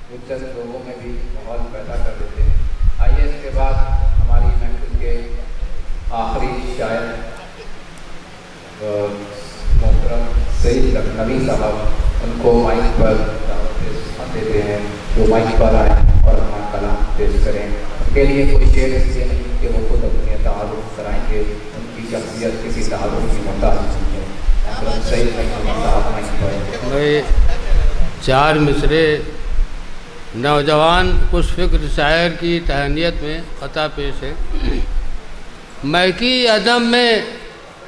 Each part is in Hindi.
दिलचस्प लोगों में भी माहौल पैदा कर देते हैं। आइए इसके बाद हमारी महफिल के आखिरी शायर मोहतरम सईद लखनवी साहब, उनको माइक पर दावत देते हैं, जो माइक पर आए और अपना कलाम पेश करें। उनके लिए कोई शेर इसलिए नहीं कि वो खुद अपने तारुफ कराएंगे, उनकी शख्सियत किसी तारुफ की मोहताज नहीं है। मोहतरम सईद लखनवी साहब माइक पर। मैं चार मिसरे नौजवान कुछ फ़िक्र शायर की तहनीत में ख़ता पेश है। महकी अदम में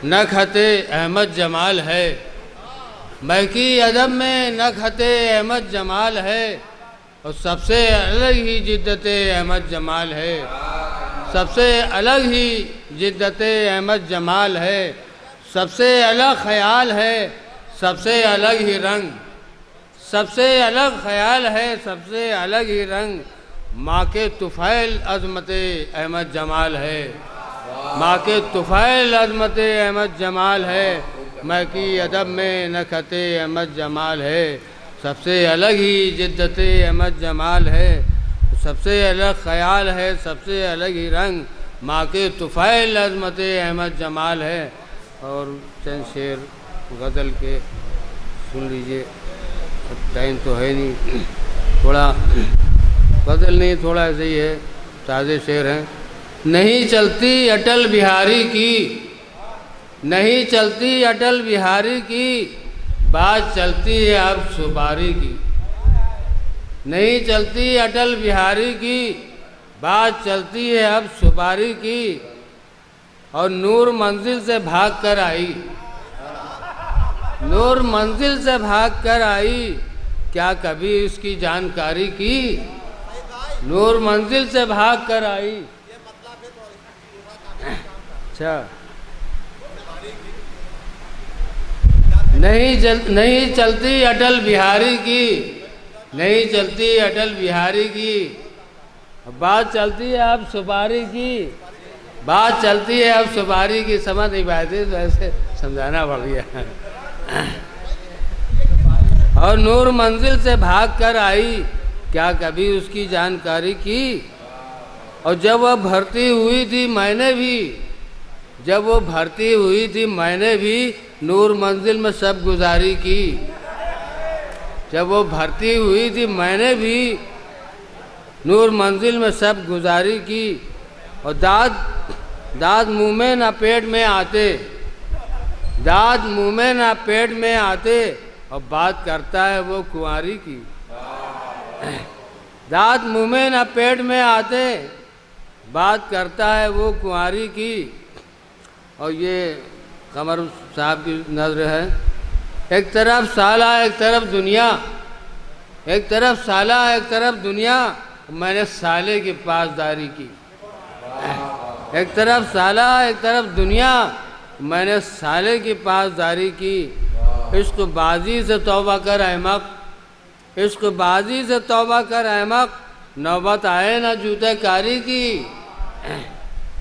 नखते अहमद जमाल है, महकी अदम में नखते अहमद जमाल है, और सबसे अलग ही जिद्दत अहमद जमाल है, सबसे अलग ही जिद्दत अहमद जमाल है, सबसे अलग ख़याल है, सबसे अलग ही रंग, सबसे अलग ख़याल है, सबसे अलग ही रंग, माँ के तुफ़ैल अज़मत अहमद जमाल है, माँ के तुफ़ैल अज़मत अहमद जमाल है, महकी अदब में नखते अहमद जमाल है, सबसे अलग ही जिद्दत अहमद जमाल है, सबसे अलग ख़याल है, सबसे अलग ही रंग, माँ के तुफ़ैल अज़मत अहमद जमाल है। और चंद शेर गज़ल के सुन लीजिए, टाइम तो है नहीं, थोड़ा गज़ल नहीं, थोड़ा ऐसे ही है, ताज़े शेर हैं। नहीं चलती अटल बिहारी की, नहीं चलती अटल बिहारी की, बात चलती है अब सुपारी की, नहीं चलती अटल बिहारी की, बात चलती है अब सुपारी की, और नूर मंजिल से भाग कर आई, नूर मंजिल से भाग कर आई, क्या कभी उसकी जानकारी की, नूर मंजिल से भाग कर आई। अच्छा, नहीं चलती अटल बिहारी की, नहीं चलती अटल बिहारी की, बात चलती है अब सुपारी की, बात चलती है अब सुपारी की। समझ नहीं पाए थे तो ऐसे समझाना पड़ गया। और नूर मंजिल से भाग कर आई, क्या कभी उसकी जानकारी की, और जब वह भर्ती हुई थी मैंने भी, जब वो भर्ती हुई थी मैंने भी नूर मंजिल में सब गुजारी की, जब वो भर्ती हुई थी मैंने भी नूर मंजिल में सब गुजारी की, और दाद मुँह में ना पेट में आते, दाद मुँह में ना पेट में आते, और बात करता है वो कुंवारी की, दाद मुँह में ना पेट में आते, बात करता है वो कुंवारी की। और ये कमर साहब की नज़र है, एक तरफ साला एक तरफ दुनिया, एक तरफ साला एक तरफ दुनिया, मैंने साले की पासदारी की, एक तरफ साला एक तरफ दुनिया, मैंने साले की पासदारी की। इश्क बाजी से तौबा कर अहमक, इश्क बाजी से तौबा कर अहमक, नौबत आए ना जूते कारी की,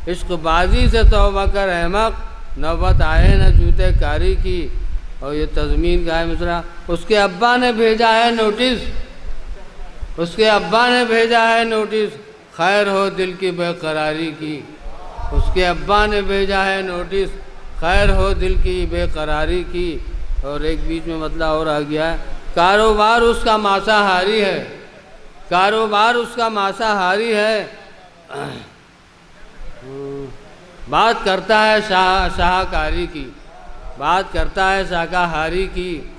इश्क बाजी से तौबा कर अहमक, नौबत आए ना जूते कारी की। और ये तज़मीन का है मिसरा, उसके अब्बा ने भेजा है नोटिस, उसके अब्बा ने भेजा है नोटिस, खैर हो दिल की बेकरारी की, उसके अब्बा ने भेजा है नोटिस, खैर हो दिल की बेकरारी की। और एक बीच में मतलब और आ गया है, कारोबार उसका मांसाहारी है, कारोबार उसका मांसाहारी है, बात करता है शाहकारी की, बात करता है शाकाहारी की।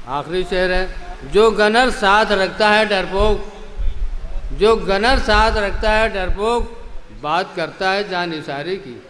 आखिरी शेर है, जो गनर साथ रखता है डरपोक, जो गनर साथ रखता है डरपोक, बात करता है जानिसारी की।